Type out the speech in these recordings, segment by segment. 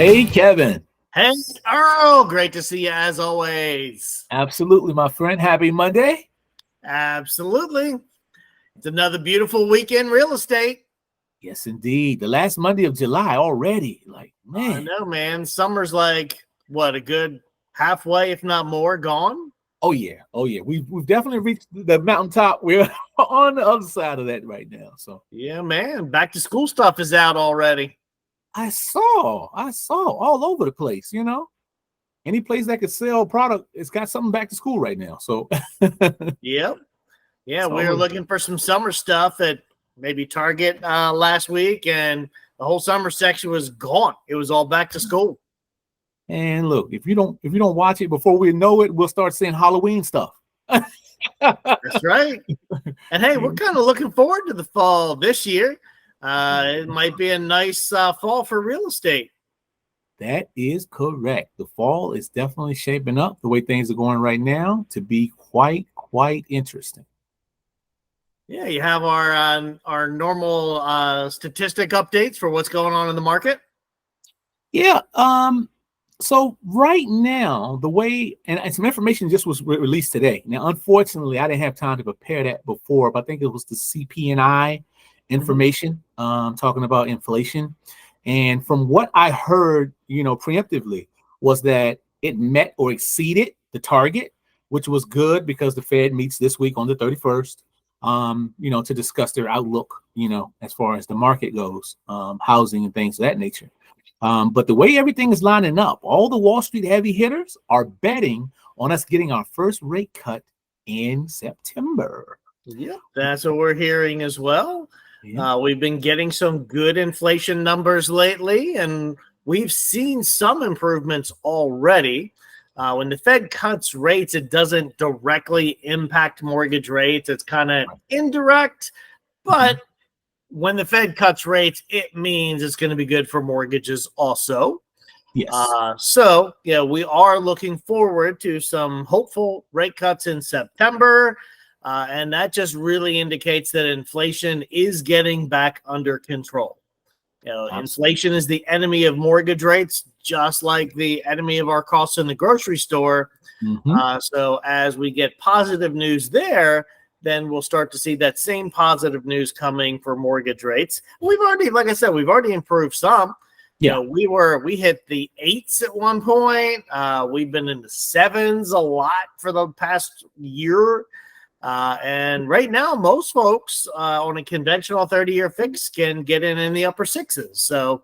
Hey, Kevin. Hey, Earl, great to see you as always. Absolutely, my friend. Happy Monday. Absolutely. It's another beautiful week in real estate. Yes, indeed. The last Monday of July already. Like, I man. know, man. Summer's like, what, a good halfway, if not more, gone? Oh, yeah. Oh, yeah. We've definitely reached the mountaintop. We're on the other side of that right now. So, Yeah, man. Back to school stuff is out already. I saw all over the place, Any place that could sell product, it's got something back to school right now. So, Yep. Yeah, it's we were almost looking for some summer stuff at maybe Target last week, and the whole summer section was gone. It was all back to school. And look, if you don't watch it before we know it, we'll start seeing Halloween stuff. That's right. And hey, we're kind of looking forward to the fall this year. It might be a nice fall for real estate. That is correct. The fall is definitely shaping up the way things are going right now to be quite interesting. Yeah, you have our normal statistic updates for what's going on in the market. Yeah. So right now, the way and some information just was released today. Now, unfortunately, I didn't have time to prepare that before, but I think it was the CP&I information talking about inflation. And from what I heard, preemptively, was that it met or exceeded the target, which was good because the Fed meets this week on the 31st, to discuss their outlook, as far as the market goes, housing and things of that nature. But the way everything is lining up, all the Wall Street heavy hitters are betting on us getting our first rate cut in September. Yeah, that's what we're hearing as well. Yeah. We've been getting some good inflation numbers lately, and we've seen some improvements already. When the Fed cuts rates, it doesn't directly impact mortgage rates. It's kind of indirect, but when the Fed cuts rates, it means it's going to be good for mortgages also. Yes. So, we are looking forward to some hopeful rate cuts in September. And that just really indicates that inflation is getting back under control. Inflation is the enemy of mortgage rates, just like the enemy of our costs in the grocery store. So as we get positive news there, then we'll start to see that same positive news coming for mortgage rates. We've already, like I said, we've already improved some. Yeah. We hit the 8s at one point. We've been in the 7s a lot for the past year. And right now, most folks on a conventional 30-year fix can get in the upper 6s. So,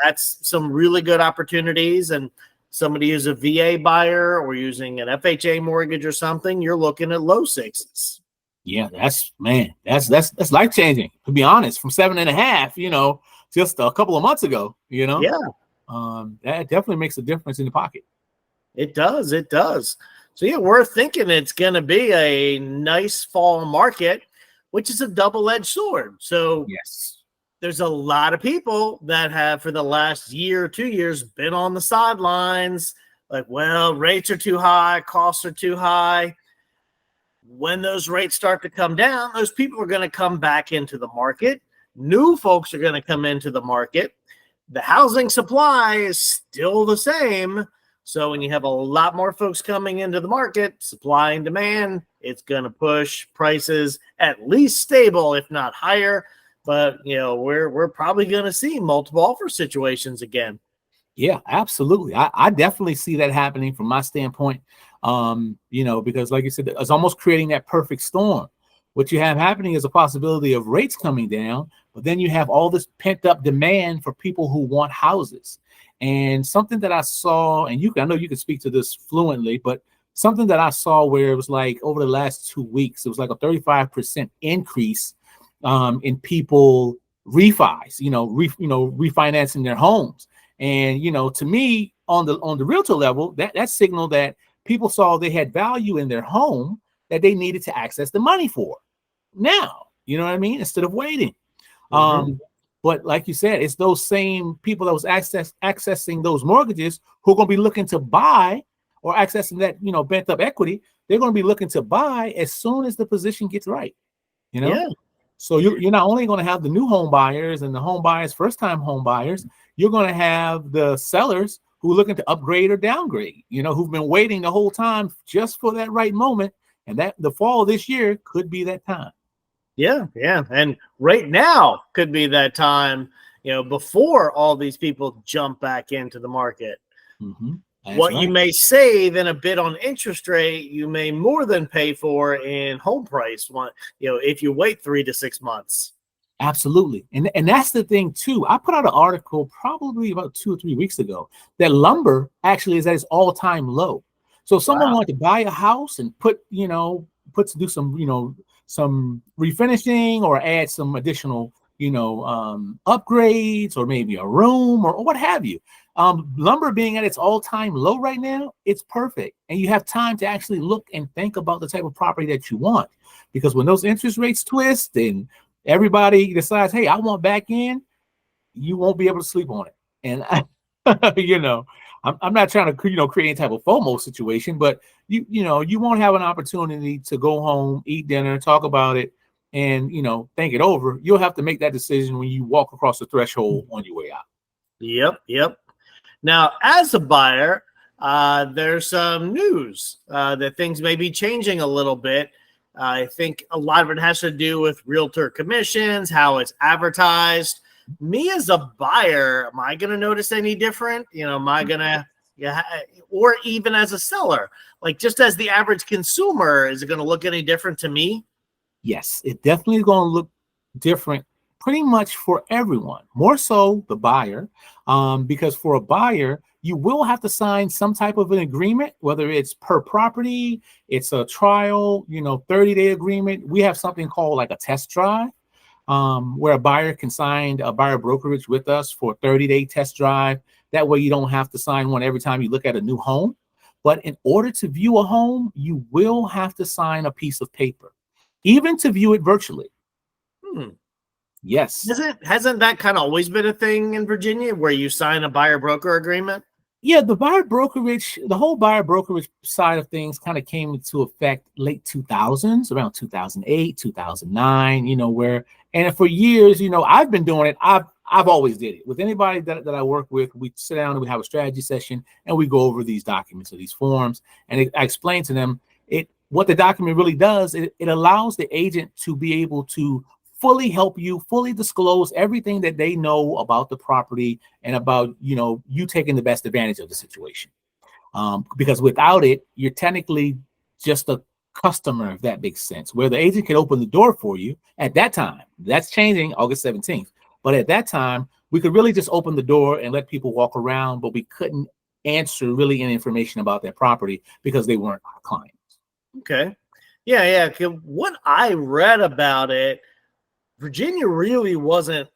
that's some really good opportunities. And somebody who's a VA buyer or using an FHA mortgage or something, you're looking at low 6s. Yeah, that's life changing. To be honest, from 7.5, just a couple of months ago, Yeah, that definitely makes a difference in the pocket. it does. It does. So, we're thinking it's going to be a nice fall market, which is a double-edged sword. So, Yes, there's a lot of people that have, for the last year or 2 years, been on the sidelines. Like, well, rates are too high, costs are too high. When those rates start to come down, those people are going to come back into the market. New folks are going to come into the market. The housing supply is still the same. So when you have a lot more folks coming into the market, supply and demand, it's going to push prices at least stable, if not higher. But, we're probably going to see multiple offer situations again. Yeah, absolutely. I definitely see that happening from my standpoint. Because like you said, it's almost creating that perfect storm. What you have happening is a possibility of rates coming down, but then you have all this pent up demand for people who want houses. And something that I saw, and I know you can speak to this fluently, but something that I saw where it was like over the last 2 weeks, it was like a 35% increase in people refinancing their homes. And to me, on the realtor level, that signaled that people saw they had value in their home that they needed to access the money for now. You know what I mean? Instead of waiting. But like you said, it's those same people that was accessing those mortgages who are going to be looking to buy or accessing that bent up equity. They're going to be looking to buy as soon as the position gets right. Yeah. So you're not only going to have the new home buyers and the home buyers, first time home buyers, you're going to have the sellers who are looking to upgrade or downgrade, who've been waiting the whole time just for that right moment. And that the fall of this year could be that time. Yeah. And right now could be that time, before all these people jump back into the market. Mm-hmm. What you may save in a bid on interest rate, you may more than pay for in home price, if you wait 3 to 6 months. Absolutely. And that's the thing too. I put out an article probably about 2 or 3 weeks ago that lumber actually is at its all-time low. So if someone wanted to buy a house and do some refinishing or add some additional, upgrades or maybe a room or what have you. Lumber being at its all-time low right now, it's perfect. And you have time to actually look and think about the type of property that you want. Because when those interest rates twist and everybody decides, hey, I want back in, you won't be able to sleep on it. And I'm not trying to create any type of FOMO situation, but you won't have an opportunity to go home, eat dinner, talk about it, and think it over. You'll have to make that decision when you walk across the threshold on your way out. Yep. Now, as a buyer, there's some news that things may be changing a little bit. I think a lot of it has to do with realtor commissions, how it's advertised. Me as a buyer, am I going to notice any different? Am I going to, or even as a seller, like just as the average consumer, is it going to look any different to me? Yes, it definitely is going to look different pretty much for everyone, more so the buyer, because for a buyer, you will have to sign some type of an agreement, whether it's per property, it's a trial, 30-day agreement. We have something called like a test drive, where a buyer can sign a buyer brokerage with us for a 30-day test drive. That way you don't have to sign one every time you look at a new home. But in order to view a home, you will have to sign a piece of paper, even to view it virtually. Yes. Hasn't that kind of always been a thing in Virginia where you sign a buyer broker agreement? Yeah, the whole buyer brokerage side of things kind of came into effect late 2000s, around 2008, 2009, and for years, I've been doing it. I've always did it with anybody that I work with. We sit down and we have a strategy session and we go over these documents or these forms. And I explain to them what the document really does. It allows the agent to be able to fully help you, fully disclose everything that they know about the property and about, you taking the best advantage of the situation. Because without it, you're technically just a customer, if that makes sense, where the agent can open the door for you at that time. That's changing August 17th. But at that time, we could really just open the door and let people walk around, but we couldn't answer really any information about their property because they weren't our clients. Okay. Yeah. What I read about it, Virginia really wasn't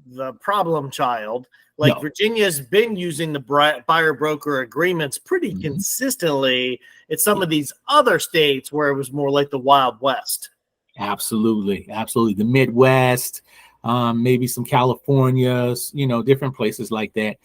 the problem child. Like, no. Virginia's been using the buyer broker agreements pretty consistently. It's some of these other states where it was more like the Wild West. Absolutely. The Midwest, maybe some Californias, different places like that.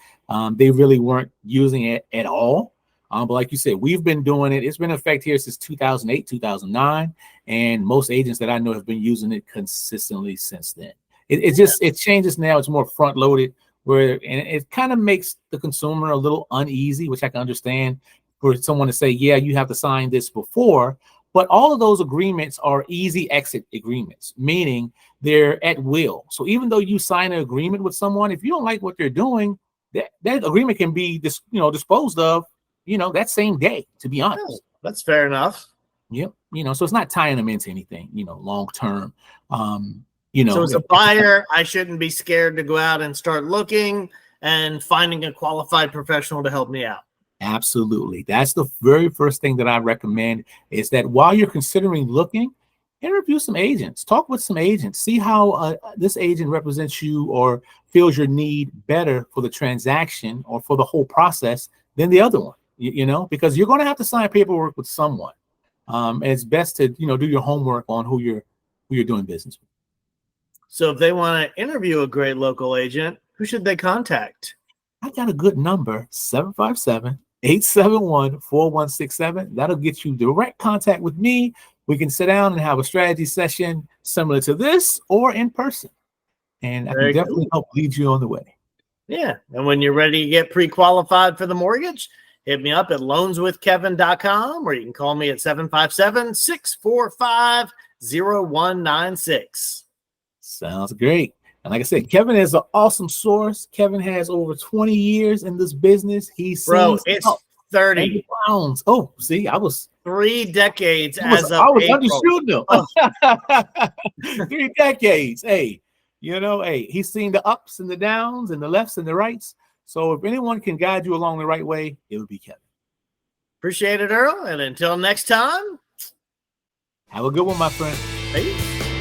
They really weren't using it at all. But like you said, we've been doing it. It's been in effect here since 2008, 2009. And most agents that I know have been using it consistently since then. It changes now. It's more front loaded, and it kind of makes the consumer a little uneasy, which I can understand, for someone to say, yeah, you have to sign this before. But all of those agreements are easy exit agreements, meaning they're at will. So even though you sign an agreement with someone, if you don't like what they're doing, that agreement can be disposed of, that same day, to be honest. Oh, that's fair enough. Yep. So it's not tying them into anything, long term. So as a buyer, I shouldn't be scared to go out and start looking and finding a qualified professional to help me out. Absolutely. That's the very first thing that I recommend, is that while you're considering looking, interview some agents, talk with some agents, see how this agent represents you or feels your need better for the transaction or for the whole process than the other one, because you're going to have to sign paperwork with someone. And it's best to, do your homework on who you're doing business with. So if they want to interview a great local agent, who should they contact? I got a good number, 757-871-4167. That'll get you direct contact with me. We can sit down and have a strategy session similar to this or in person. And I can definitely help lead you on the way. Yeah. And when you're ready to get pre-qualified for the mortgage, hit me up at loanswithkevin.com, or you can call me at 757-645-0196. Sounds great. And like I said, Kevin is an awesome source. Kevin has over 20 years in this business. He's It's 30 pounds. Oh, see, I was 3 decades I was undershooting him. 3 decades. Hey, he's seen the ups and the downs and the lefts and the rights. So if anyone can guide you along the right way, it would be Kevin. Appreciate it, Earl. And until next time, have a good one, my friend. peace.